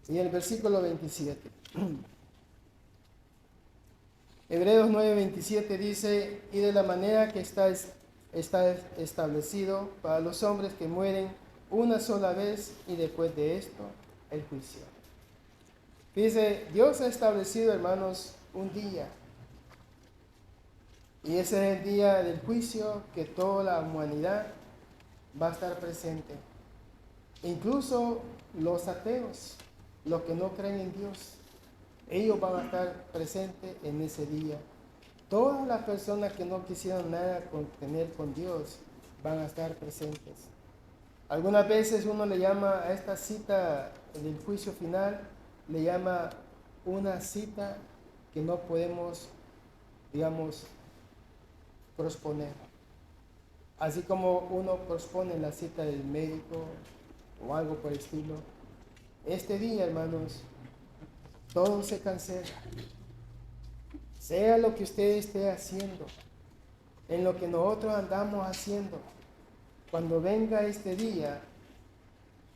y el versículo 27. Hebreos 9:27 dice: y de la manera que está establecido para los hombres que mueren una sola vez, y después de esto el juicio. Dice, Dios ha establecido, hermanos, un día, y ese es el día del juicio, que toda la humanidad va a estar presente, incluso los ateos, los que no creen en Dios. Ellos van a estar presentes en ese día. Todas las personas que no quisieron nada tener con Dios van a estar presentes. Algunas veces uno le llama a esta cita del juicio final, le llama una cita que no podemos, digamos, posponer. Así como uno pospone la cita del médico o algo por el estilo. Este día, hermanos, todo se cancela. Sea lo que usted esté haciendo, en lo que nosotros andamos haciendo, cuando venga este día,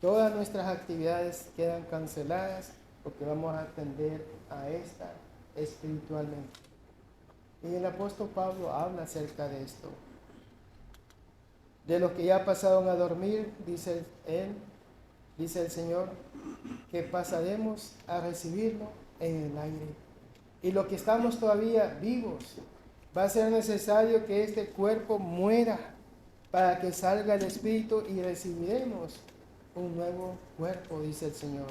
todas nuestras actividades quedan canceladas, porque vamos a atender a esta espiritualmente. Y el apóstol Pablo habla acerca de esto. De los que ya pasaron a dormir, dice el Señor, que pasaremos a recibirlo en el aire. Y los que estamos todavía vivos, va a ser necesario que este cuerpo muera para que salga el Espíritu y recibiremos un nuevo cuerpo, dice el Señor.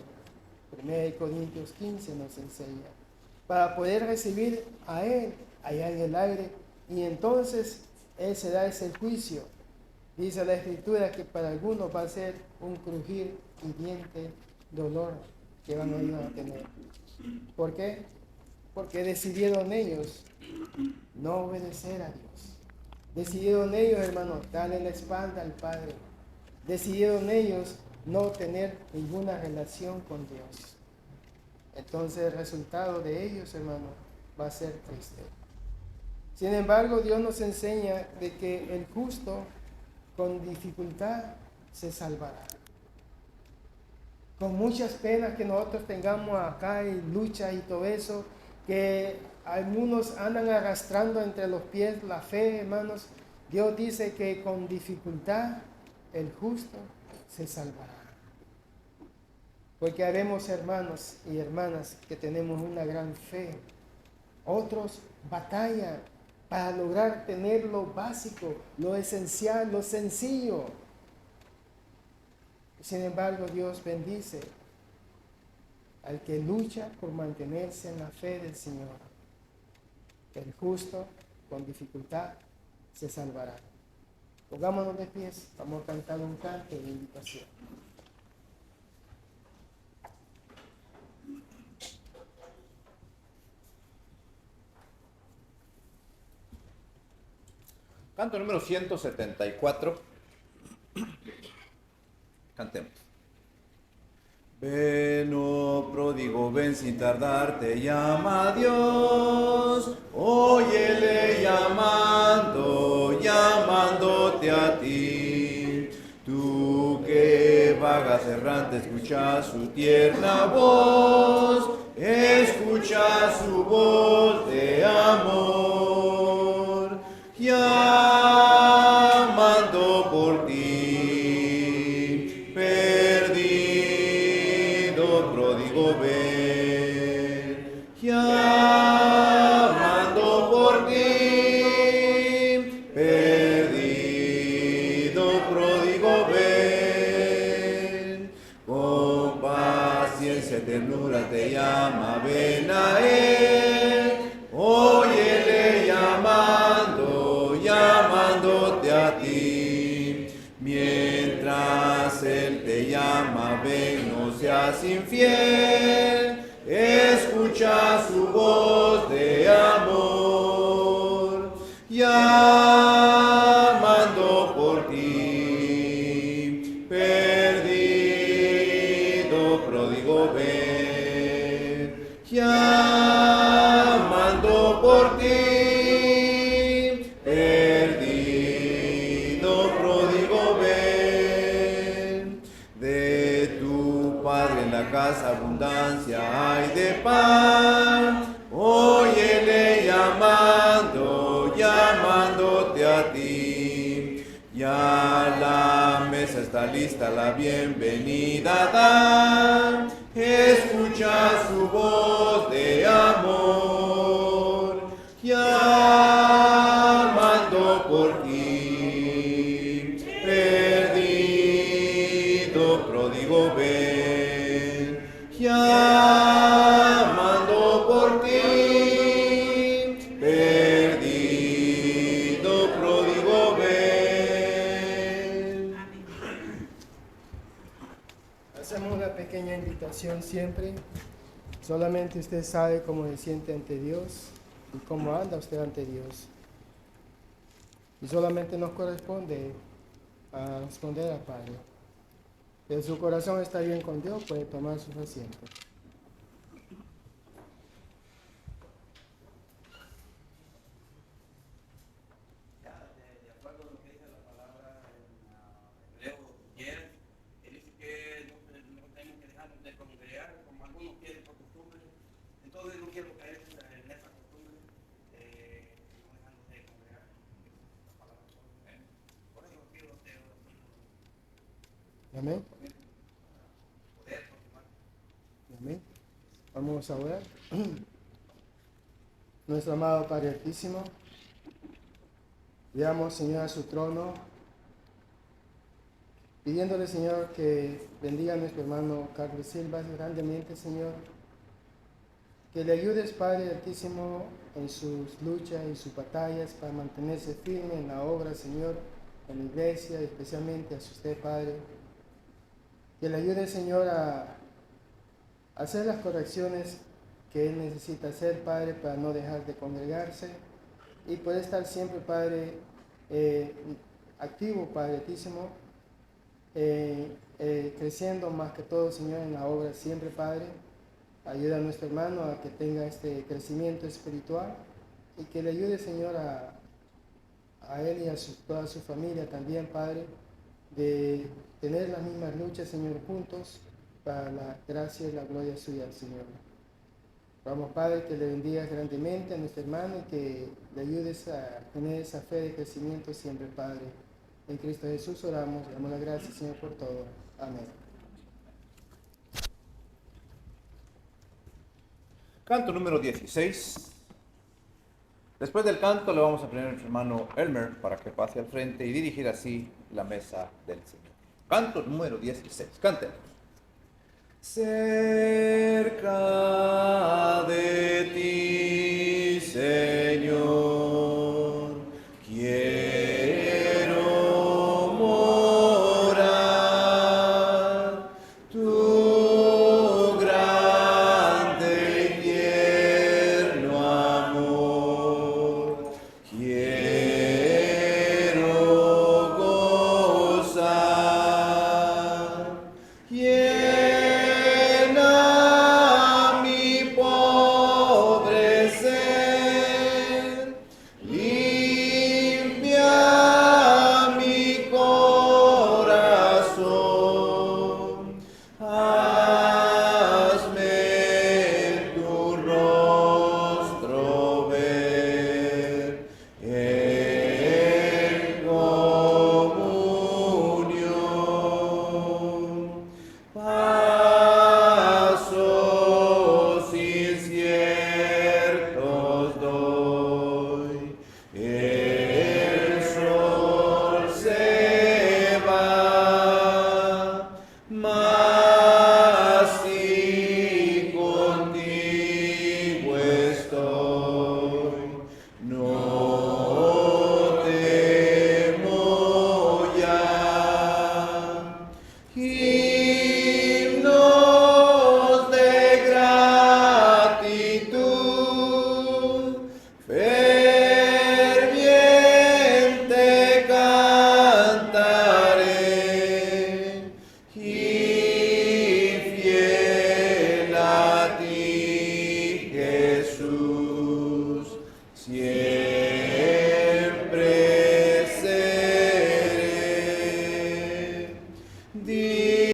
1 Corintios 15 nos enseña. Para poder recibir a Él allá en el aire, y entonces Él se da ese juicio. Dice la Escritura que para algunos va a ser un crujir y diente dolor que van a ir a tener. ¿Por qué? Porque decidieron ellos no obedecer a Dios. Decidieron ellos, hermanos, darle la espalda al Padre. Decidieron ellos no tener ninguna relación con Dios. Entonces el resultado de ellos, hermanos, va a ser triste. Sin embargo, Dios nos enseña de que el justo con dificultad se salvará. Con muchas penas que nosotros tengamos acá y lucha y todo eso, que algunos andan arrastrando entre los pies la fe, hermanos, Dios dice que con dificultad el justo se salvará. Porque haremos hermanos y hermanas que tenemos una gran fe. Otros batallan para lograr tener lo básico, lo esencial, lo sencillo. Sin embargo, Dios bendice al que lucha por mantenerse en la fe del Señor. El justo, con dificultad, se salvará. Pongámonos de pies, vamos a cantar un canto de invitación. Canto número 174. Cantemos. Ven, oh pródigo, ven sin tardar, te llama Dios. Óyele llamando, llamándote a ti. Tú que vagas errante, escucha su tierna voz. Escucha su voz de amor. Llamando por ti, perdido pródigo ven, llamando por ti, perdido pródigo ven, con paciencia y ternura te llama, ven a él, óyele llamando, llamándote a ti, mientras él te llama, ven, no seas infiel, escucha su voz de amor, llamando por ti, perdido pródigo ven, llamando por ti, perdido pródigo ven, de tu Padre en la casa abundancia hay de pan, óyele llamando, llamándote a ti, ya la mesa está lista, la bienvenida da, escucha su voz de amor, llamando por ti, perdido pródigo ven, llamando por ti, perdido pródigo ven. Hacemos una pequeña invitación siempre. Solamente usted sabe cómo se siente ante Dios y cómo anda usted ante Dios. Y solamente nos corresponde a responder al Padre. Si su corazón está bien con Dios, puede tomar sus asientos. De acuerdo a lo que dice la palabra en Hebreo 10, él dice que no tenemos que dejar de congregar como algunos quieren por costumbre. Entonces no quiero caer en esa costumbre, no dejando de congregar. La palabra por eso pido a usted Amén. poder continuar. Amén. Vamos a orar. Nuestro amado Padre Altísimo, llegamos, Señor, a su trono, pidiéndole, Señor, que bendiga a nuestro hermano Carlos Silva grandemente, Señor, que le ayudes, Padre Altísimo, en sus luchas y sus batallas para mantenerse firme en la obra, Señor, en la iglesia, especialmente a usted, Padre, que le ayude, Señor, a hacer las correcciones que él necesita hacer, Padre, para no dejar de congregarse y poder estar siempre, Padre, activo, Padre Altísimo, creciendo más que todo, Señor, en la obra siempre, Padre. Ayuda a nuestro hermano a que tenga este crecimiento espiritual y que le ayude, Señor, a él y a toda su familia también, Padre, de tener las mismas luchas, Señor, juntos para la gracia y la gloria suya, Señor. Vamos, Padre, que le bendigas grandemente a nuestro hermano y que le ayudes a tener esa fe de crecimiento siempre, Padre. En Cristo Jesús oramos, damos las gracias, Señor, por todo. Amén. Canto número 16. Después del canto le vamos a pedir a nuestro hermano Elmer para que pase al frente y dirigir así la mesa del Señor. Canto número 16. Cántemos. cerca de